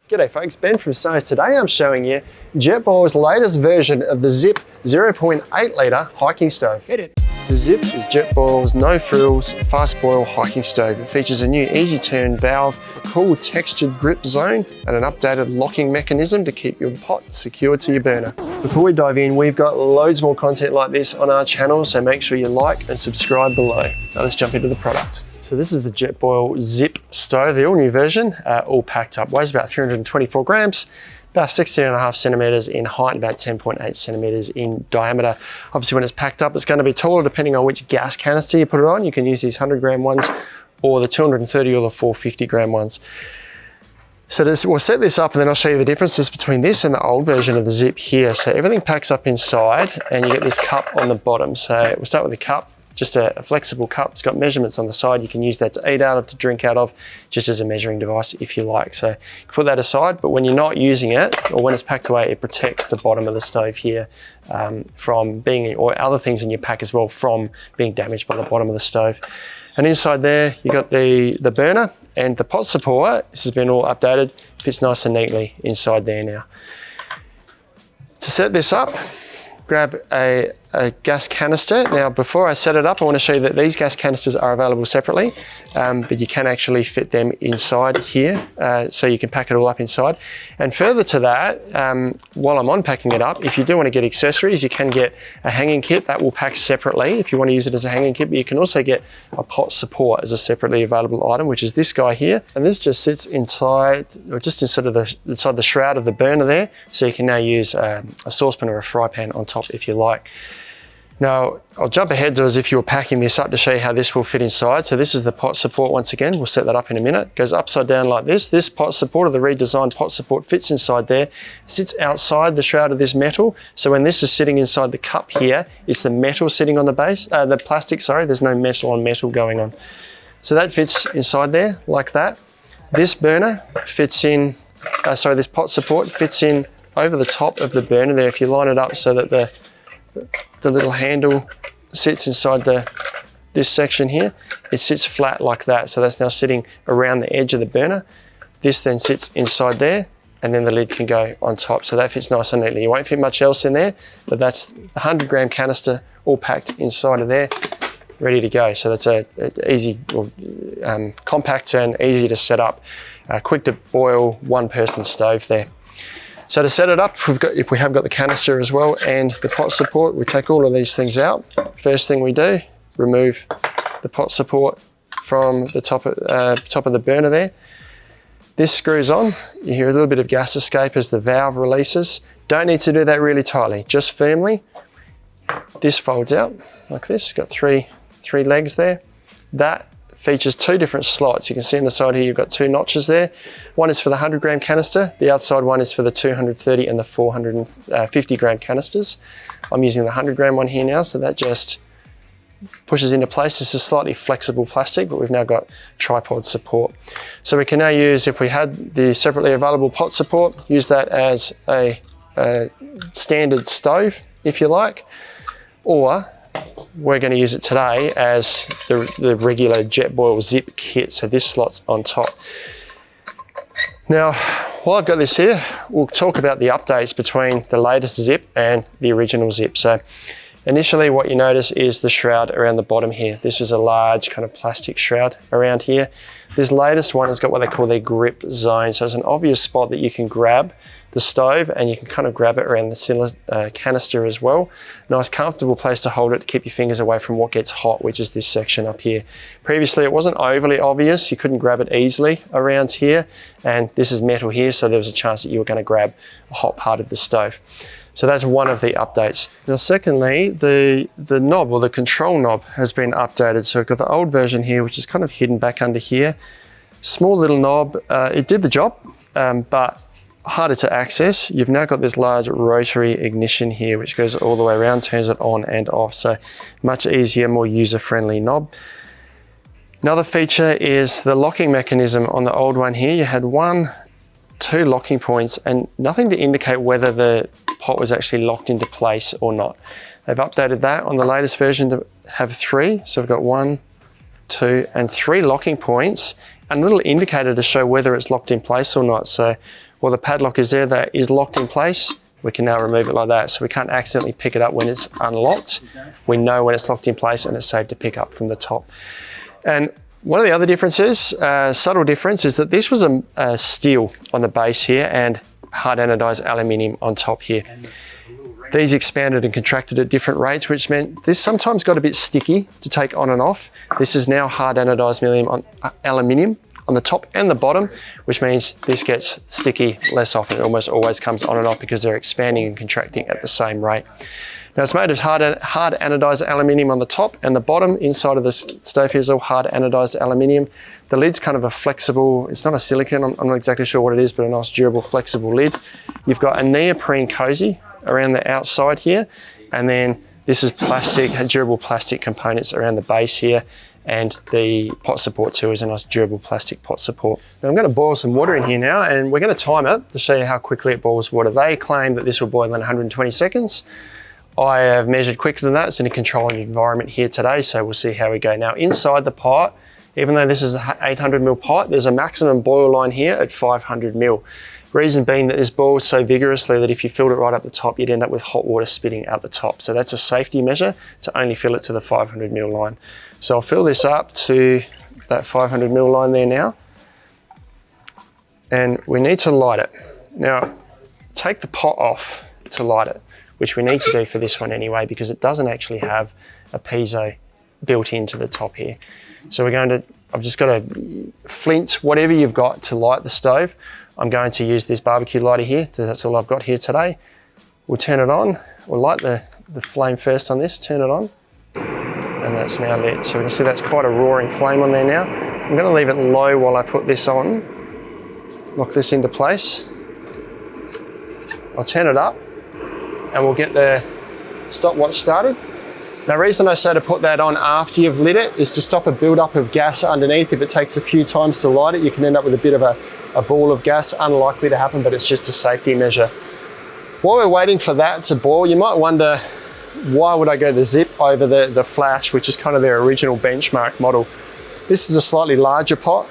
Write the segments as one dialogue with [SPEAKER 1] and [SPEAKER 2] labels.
[SPEAKER 1] G'day folks, Ben from Size. Today I'm showing you Jetboil's latest version of the Zip 0.8 litre hiking stove.
[SPEAKER 2] Hit it.
[SPEAKER 1] The Zip is Jetboil's no frills fast boil hiking stove. It features a new easy turn valve, a cool textured grip zone and an updated locking mechanism to keep your pot secured to your burner. Before we dive in, we've got loads more content like this on our channel, so make sure you like and subscribe below. Now let's jump into the product. So this is the Jetboil Zip stove, the all new version, all packed up. Weighs about 324 grams, about 16.5 centimeters in height, and about 10.8 centimeters in diameter. Obviously when it's packed up, it's going to be taller depending on which gas canister you put it on. You can use these 100 gram ones or the 230 or the 450 gram ones. So we'll set this up and then I'll show you the differences between this and the old version of the Zip here. So everything packs up inside and you get this cup on the bottom. So we'll start with the cup. Just a flexible cup. It's got measurements on the side. You can use that to eat out of, to drink out of, just as a measuring device if you like. So you put that aside, but when you're not using it or when it's packed away, it protects the bottom of the stove here from being, or other things in your pack as well, from being damaged by the bottom of the stove. And inside there, you got the burner and the pot support. This has been all updated, fits nice and neatly inside there now. To set this up, grab a gas canister. Now, before I set it up, I want to show you that these gas canisters are available separately, but you can actually fit them inside here, so you can pack it all up inside. And further to that, while I'm unpacking it up, if you do want to get accessories, you can get a hanging kit that will pack separately if you want to use it as a hanging kit, but you can also get a pot support as a separately available item, which is this guy here. And this just sits inside, or just inside the shroud of the burner there, so you can now use a saucepan or a fry pan on top if you like. Now, I'll jump ahead to as if you were packing this up to show you how this will fit inside. So this is the pot support once again. We'll set that up in a minute. It goes upside down like this. This pot support, or the redesigned pot support, fits inside there. It sits outside the shroud of this metal. So when this is sitting inside the cup here, it's the metal sitting on the base, the plastic, sorry, there's no metal on metal going on. So that fits inside there like that. This burner fits in, this pot support fits in over the top of the burner there. If you line it up so that the little handle sits inside this section here, it sits flat like that. So that's now sitting around the edge of the burner. This then sits inside there, and then the lid can go on top. So that fits nice and neatly. You won't fit much else in there, but that's the 100 gram canister all packed inside of there, ready to go. So that's a easy, compact and easy to set up, quick to boil, one person stove there. So to set it up, if we have got the canister as well and the pot support, we take all of these things out. First thing we do, remove the pot support from the top of the burner there. This screws on. You hear a little bit of gas escape as the valve releases. Don't need to do that really tightly, just firmly. This folds out like this. It's got three legs there. That features two different slots. You can see on the side here, you've got two notches there. One is for the 100 gram canister. The outside one is for the 230 and the 450 gram canisters. I'm using the 100 gram one here now, so that just pushes into place. This is slightly flexible plastic, but we've now got tripod support. So we can now use, if we had the separately available pot support, use that as a standard stove, if you like, or we're going to use it today as the regular Jetboil Zip kit. So this slot's on top. Now, while I've got this here, we'll talk about the updates between the latest Zip and the original Zip. So initially what you notice is the shroud around the bottom here. This was a large kind of plastic shroud around here. This latest one has got what they call their grip zone. So it's an obvious spot that you can grab the stove and you can kind of grab it around the canister as well. Nice comfortable place to hold it to keep your fingers away from what gets hot, which is this section up here. Previously it wasn't overly obvious, you couldn't grab it easily around here, and this is metal here, so there was a chance that you were going to grab a hot part of the stove. So that's one of the updates. Now secondly, the knob, or the control knob, has been updated. So we've got the old version here, which is kind of hidden back under here. Small little knob, it did the job, but harder to access. You've now got this large rotary ignition here, which goes all the way around, turns it on and off. So much easier, more user-friendly knob. Another feature is the locking mechanism. On the old one here, you had 2 locking points and nothing to indicate whether the pot was actually locked into place or not. They've updated that on the latest version to have 3. So we've got 1, 2, and 3 locking points, and a little indicator to show whether it's locked in place or not. So Well, the padlock is there, that is locked in place. We can now remove it like that, so we can't accidentally pick it up when it's unlocked. We know when it's locked in place and it's safe to pick up from the top. And one of the other differences, subtle difference, is that this was a steel on the base here and hard anodized aluminium on top here. These expanded and contracted at different rates, which meant this sometimes got a bit sticky to take on and off. This is now hard anodized aluminium on the top and the bottom, which means this gets sticky less often. It almost always comes on and off because they're expanding and contracting at the same rate. Now it's made of hard anodized aluminium on the top, and the bottom inside of the stove here is all hard anodized aluminium. The lid's kind of a flexible, it's not a silicone, I'm not exactly sure what it is, but a nice durable flexible lid. You've got a neoprene cozy around the outside here, and then this is plastic, durable plastic components around the base here, and the pot support too is a nice durable plastic pot support. Now I'm going to boil some water in here now, and we're going to time it to show you how quickly it boils water. They claim that this will boil in 120 seconds. I have measured quicker than that. It's in a controlled environment here today, so we'll see how we go. Now inside the pot, even though this is an 800 ml pot, there's a maximum boil line here at 500 ml. Reason being that this boils so vigorously that if you filled it right up the top, you'd end up with hot water spitting out the top. So that's a safety measure to only fill it to the 500 ml line. So I'll fill this up to that 500 ml line there now. And we need to light it. Now, take the pot off to light it, which we need to do for this one anyway, because it doesn't actually have a piezo built into the top here. So we're going to, I've just got a flint, whatever you've got to light the stove. I'm going to use this barbecue lighter here. That's all I've got here today. We'll turn it on. We'll light the flame first on this, turn it on, and that's now lit. So we can see that's quite a roaring flame on there now. I'm going to leave it low while I put this on, lock this into place. I'll turn it up and we'll get the stopwatch started. Now, the reason I say to put that on after you've lit it is to stop a build-up of gas underneath. If it takes a few times to light it, you can end up with a bit of a ball of gas. Unlikely to happen, but it's just a safety measure. While we're waiting for that to boil, you might wonder, why would I go the Zip over the Flash, which is kind of their original benchmark model? This is a slightly larger pot.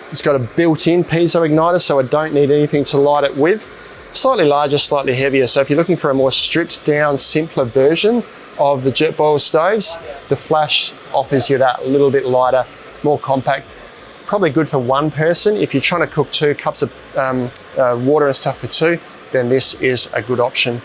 [SPEAKER 1] It's got a built-in piezo igniter, so I don't need anything to light it with. Slightly larger, slightly heavier. So if you're looking for a more stripped down, simpler version of the Jetboil stoves, the Flash offers you that, a little bit lighter, more compact. Probably good for one person. If you're trying to cook 2 cups of water and stuff for 2, then this is a good option.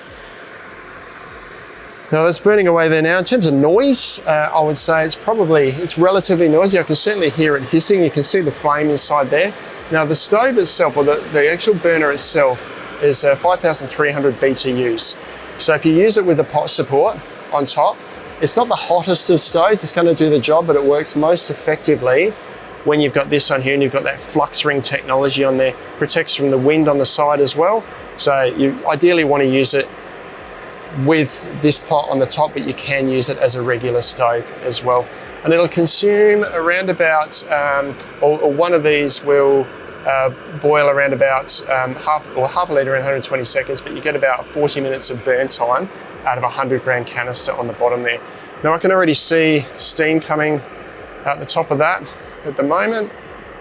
[SPEAKER 1] Now that's burning away there now. In terms of noise, I would say it's relatively noisy. I can certainly hear it hissing. You can see the flame inside there. Now the stove itself, or the actual burner itself, is 5,300 BTUs. So if you use it with the pot support on top, it's not the hottest of stoves. It's going to do the job, but it works most effectively when you've got this on here and you've got that flux ring technology on there. Protects from the wind on the side as well. So you ideally want to use it with this pot on the top, but you can use it as a regular stove as well. And it'll consume around about, or one of these will boil around about half a litre in 120 seconds, but you get about 40 minutes of burn time out of a 100 gram canister on the bottom there. Now I can already see steam coming out the top of that at the moment.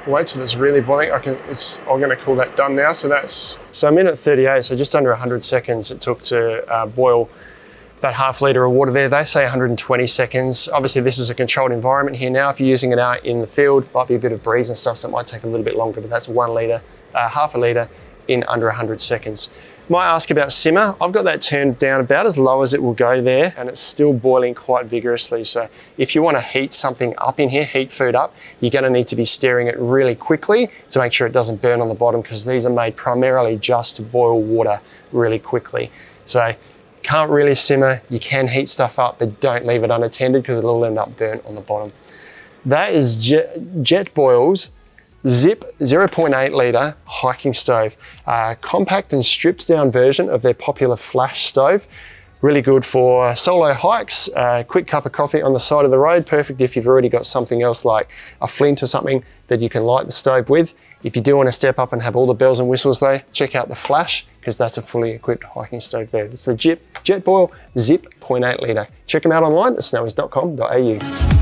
[SPEAKER 1] Wait till it's really boiling. I'm going to call that done now. So a minute 38, so just under 100 seconds it took to boil that half litre of water there. They say 120 seconds. Obviously this is a controlled environment here now. If you're using it out in the field, might be a bit of breeze and stuff, so it might take a little bit longer, but that's half a litre in under 100 seconds. Might ask about simmer. I've got that turned down about as low as it will go there, and it's still boiling quite vigorously. So if you want to heat something up in here, heat food up, you're going to need to be stirring it really quickly to make sure it doesn't burn on the bottom, because these are made primarily just to boil water really quickly. So can't really simmer. You can heat stuff up, but don't leave it unattended because it'll end up burnt on the bottom. That is Jetboil's Zip 0.8 litre hiking stove. Compact and stripped down version of their popular Flash stove. Really good for solo hikes, quick cup of coffee on the side of the road. Perfect if you've already got something else like a flint or something that you can light the stove with. If you do want to step up and have all the bells and whistles though, check out the Flash, because that's a fully equipped hiking stove there. It's the Jetboil Zip 0.8 litre. Check them out online at snowies.com.au.